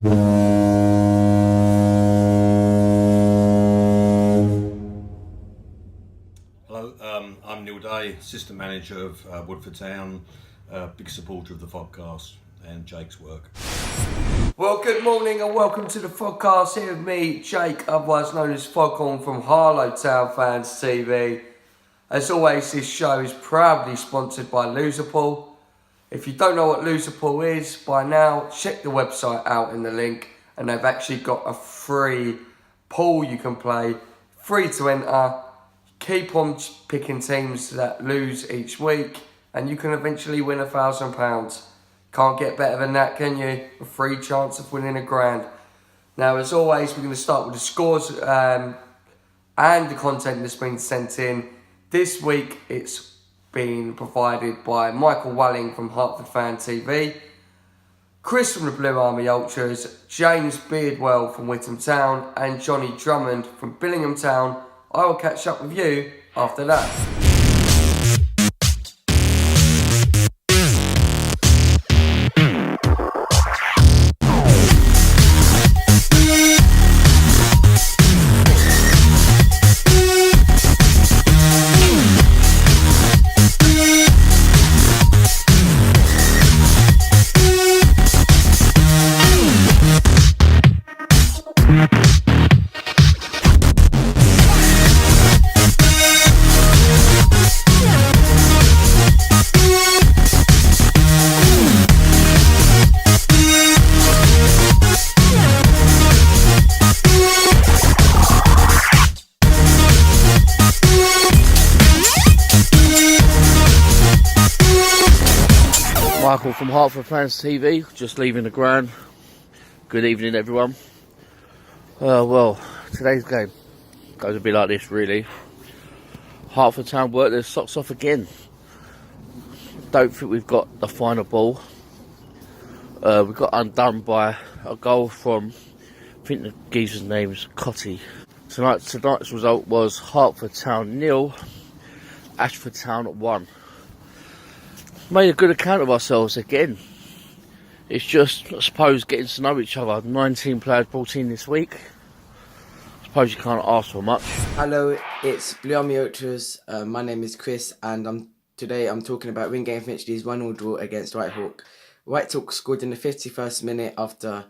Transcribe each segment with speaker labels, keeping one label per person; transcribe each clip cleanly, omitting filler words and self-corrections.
Speaker 1: Hello, I'm Neil Day, Assistant Manager of Woodford Town, big supporter of the podcast and Jake's work.
Speaker 2: Well, good morning and welcome to the podcast here with me, Jake, otherwise known as Foghorn from Harlow Town Fans TV. As always, this show is proudly sponsored by Loserpool. If you don't know what Loserpool is by now, check the website out in the link, and they've actually got a free pool you can play, free to enter. Keep on picking teams that lose each week, and you can eventually win £1,000. Can't get better than that, can you? A free chance of winning £1,000. Now, as always, we're going to start with the scores and the content that's been sent in. This week, it's been provided by Michael Walling from Hertford Fan TV, Chris from the Blue Army Ultras, James Beardwell from Witham Town, and Johnny Drummond from Billingham Town. I will catch up with you after that.
Speaker 3: Michael from Hertford Fans TV, just leaving the ground. Good evening, everyone. Well, today's game goes a bit like this, really. Hertford Town worked their socks off again. Don't think we've got the final ball. We got undone by a goal from, I think the geezer's name is Cotty. Tonight's result was Hertford Town 0, Ashford Town 1. Made a good account of ourselves again. It's just, I suppose, getting to know each other. 19 players brought in this week. I suppose you can't ask for much.
Speaker 4: Hello, it's Blue Army Ultras. My name is Chris, and today I'm talking about Wingate Finchley's 1-1 draw against Whitehawk. Whitehawk scored in the 51st minute after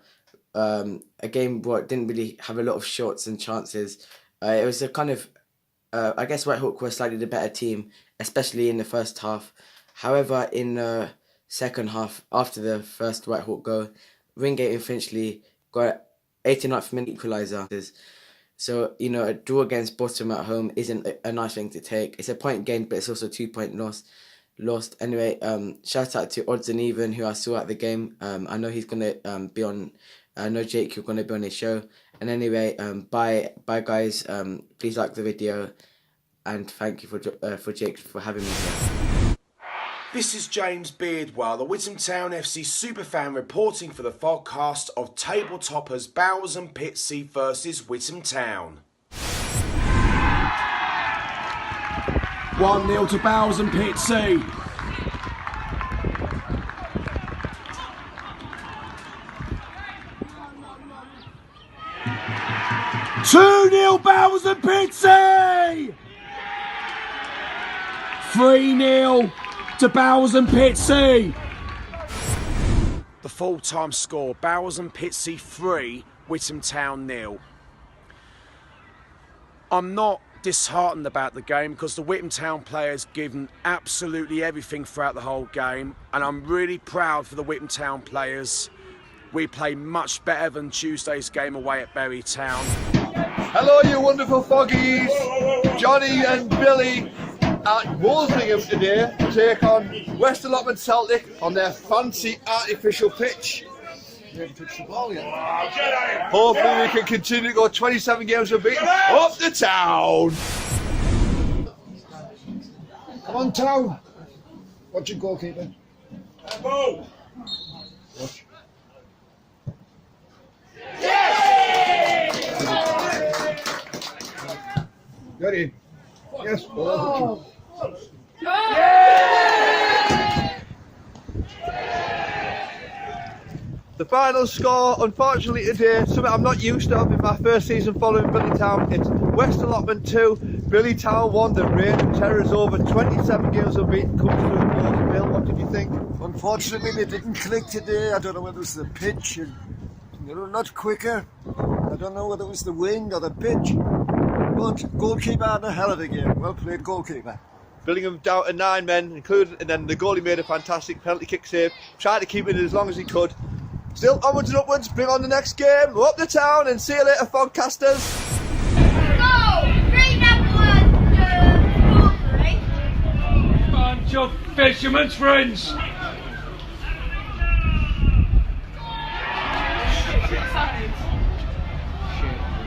Speaker 4: a game where it didn't really have a lot of shots and chances. It was a kind of, I guess Whitehawk were slightly the better team, especially in the first half. However, in the second half, after the first Whitehawk goal, Wingate and Finchley got 89th minute equaliser. So, a draw against bottom at home isn't a nice thing to take. It's a point gained, but it's also a 2-point lost. Anyway, shout out to Odds and Even, who I saw at the game. I know he's going to be on, I know Jake, you're going to be on his show. And anyway, bye guys. Please like the video, and thank you for Jake for having me here.
Speaker 5: This is James Beardwell, the Witham Town FC superfan, reporting for the podcast of table toppers Bowers and Pitsea versus Witham Town.
Speaker 6: 1-0 to Bowers and Pitsea. $2-0 Bowers and Pitsea. 3-0 to Bowers and Pitsea.
Speaker 5: The full-time score, Bowers and Pitsea 3, Witham Town 0. I'm not disheartened about the game because the Witham Town players given absolutely everything throughout the whole game, and I'm really proud for the Witham Town players. We play much better than Tuesday's game away at Bury Town.
Speaker 7: Hello you wonderful foggies, Johnny and Billy at Wolslingham today to take on West Allotment Celtic on their fancy artificial pitch. We haven't touched the ball yet. Hopefully we can continue to go 27 games unbeaten up the town.
Speaker 6: Come on, Town. Watch your goalkeeper.
Speaker 7: Go!
Speaker 6: Watch. Got in. Yes. Oh.
Speaker 7: The final score, unfortunately today, something I'm not used to in my first season following Billy Town. It's West Allotment 2, Billy Town 1. The reign of terror is over. 27 games unbeaten comes through the doors. Bill, what did you think?
Speaker 6: Unfortunately, they didn't click today. I don't know whether it was the pitch and they were not quicker. I don't know whether it was the wind or the pitch. But goalkeeper had a hell of a game. Well played, goalkeeper.
Speaker 7: Billingham down to 9 men, included, and then the goalie made a fantastic penalty kick save. Tried to keep it as long as he could. Still onwards and upwards, bring on the next game. We're up to town and see you later, Fogcasters.
Speaker 8: Bunch of fishermen's friends.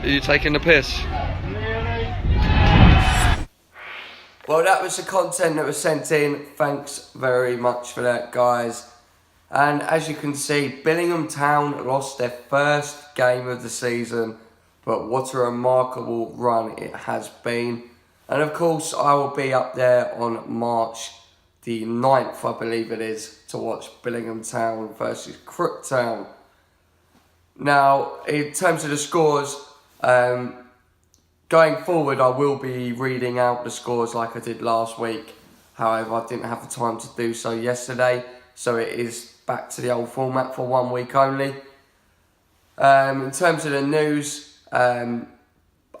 Speaker 2: Are you taking the piss? Well, that was the content that was sent in. Thanks very much for that, guys. And as you can see, Billingham Town lost their first game of the season, but what a remarkable run it has been. And of course, I will be up there on March the 9th, I believe it is, to watch Billingham Town versus Crook Town. Now, in terms of the scores, going forward, I will be reading out the scores like I did last week. However, I didn't have the time to do so yesterday, so it is back to the old format for 1 week only. In terms of the news,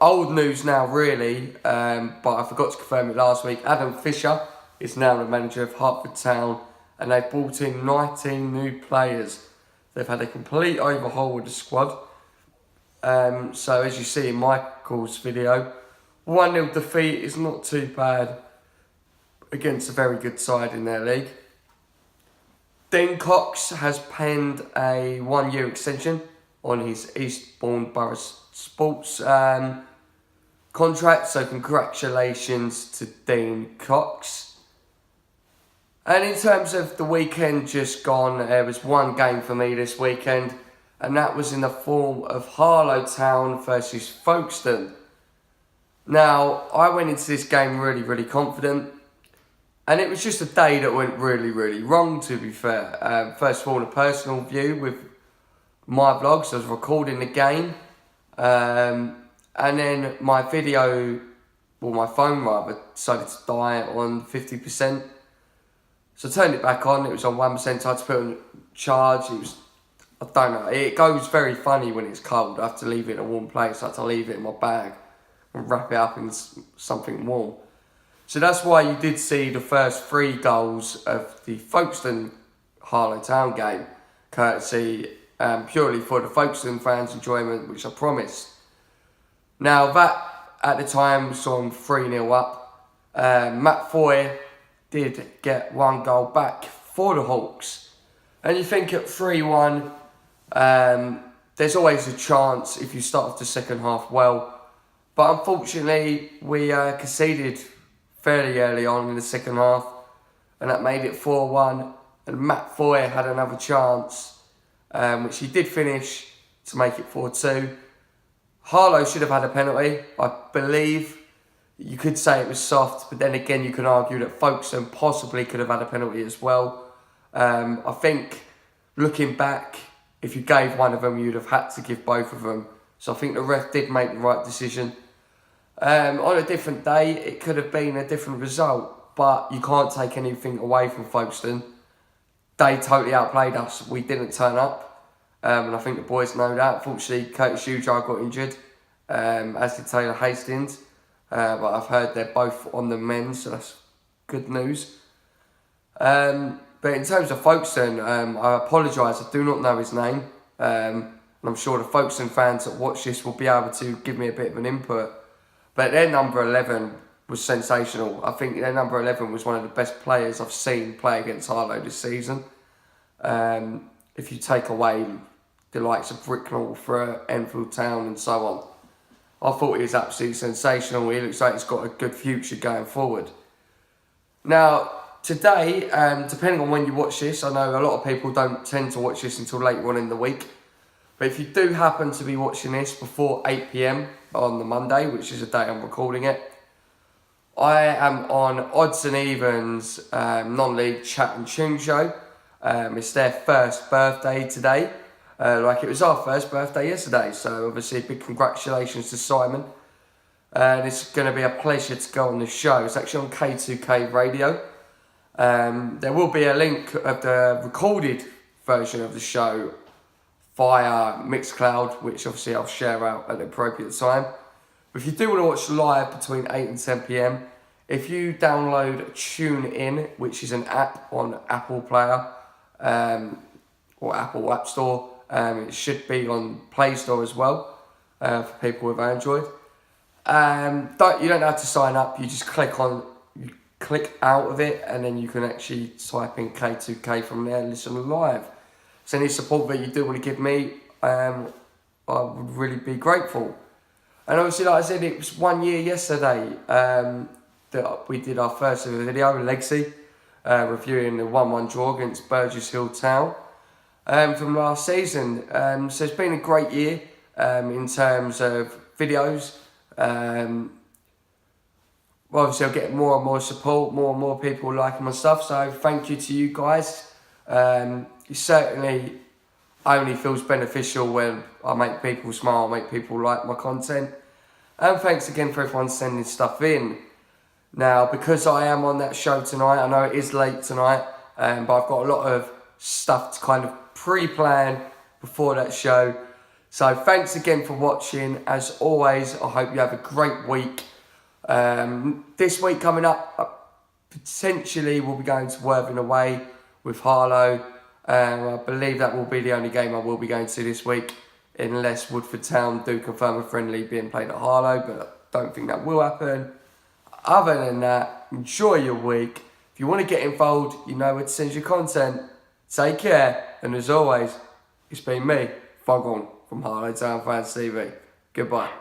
Speaker 2: old news now really, but I forgot to confirm it last week. Adam Fisher is now the manager of Hertford Town, and they've brought in 19 new players. They've had a complete overhaul of the squad. So as you see in Michael's video, 1-0 defeat is not too bad against a very good side in their league. Dean Cox has penned a 1-year extension on his Eastbourne Borough Sports contract, so congratulations to Dean Cox. And in terms of the weekend just gone, there was one game for me this weekend, and that was in the form of Harlow Town versus Folkestone. Now, I went into this game really confident, and it was just a day that went really wrong, to be fair. First of all, a personal view with my vlogs. I was recording the game, and then my video, or my phone rather, decided to die on 50%. So I turned it back on, it was on 1%, so I had to put it on charge. It was, I don't know, it goes very funny when it's cold. I have to leave it in a warm place. I have to leave it in my bag and wrap it up in something warm. So that's why you did see the first 3 goals of the Folkestone Harlow Town game, courtesy purely for the Folkestone fans' enjoyment, which I promised. Now that at the time saw them 3-0 up. Matt Foy did get 1 goal back for the Hawks. And you think at 3-1, there's always a chance if you start off the second half well. But unfortunately, we conceded fairly early on in the second half, and that made it 4-1. And Matt Foy had another chance, which he did finish to make it 4-2. Harlow should have had a penalty. I believe you could say it was soft, but then again you can argue that Folkestone possibly could have had a penalty as well. I think looking back, if you gave one of them, you'd have had to give both of them. So I think the ref did make the right decision. On a different day, it could have been a different result, but you can't take anything away from Folkestone. They totally outplayed us. We didn't turn up, and I think the boys know that. Unfortunately, Curtis Ujar got injured, as did Taylor Hastings, but I've heard they're both on the men, so that's good news. But in terms of Folkestone, I apologise, I do not know his name, and I'm sure the Folkestone fans that watch this will be able to give me a bit of an input. But their number 11 was sensational. I think their number 11 was one of the best players I've seen play against Harlow this season. If you take away the likes of Bricknell for Enfield Town and so on, I thought he was absolutely sensational. He looks like he's got a good future going forward. Now, today, depending on when you watch this, I know a lot of people don't tend to watch this until later on in the week. But if you do happen to be watching this before 8 PM on the Monday, which is the day I'm recording it, I am on Odds and Evens non-league chat and tune show. It's their first birthday today. like it was our first birthday yesterday. So obviously big congratulations to Simon. And it's going to be a pleasure to go on the show. It's actually on K2K Radio. There will be a link of the recorded version of the show via Mixcloud, which obviously I'll share out at the appropriate time. But if you do want to watch live between 8 and 10 PM, if you download TuneIn, which is an app on Apple Player or Apple App Store, it should be on Play Store as well for people with Android. You don't have to sign up. You just click out of it, and then you can actually type in K2K from there and listen live. So any support that you do want to give me, I would really be grateful. And obviously, like I said, it was 1 year yesterday that we did our first ever video, Legacy, reviewing the 1-1 draw against Burgess Hill Town from last season. So it's been a great year in terms of videos. Obviously I'll get more and more support, more and more people liking my stuff, so thank you to you guys. It certainly only feels beneficial when I make people smile, make people like my content. And thanks again for everyone sending stuff in. Now, because I am on that show tonight, I know it is late tonight, but I've got a lot of stuff to kind of pre-plan before that show. So thanks again for watching. As always, I hope you have a great week. This week coming up, potentially we'll be going to Worthing away with Harlow. I believe that will be the only game I will be going to this week, unless Woodford Town do confirm a friendly being played at Harlow, but I don't think that will happen. Other than that, enjoy your week. If you want to get involved, you know where to send your content. Take care, and as always, it's been me, Foghorn, from Harlow Town Fans TV. Goodbye.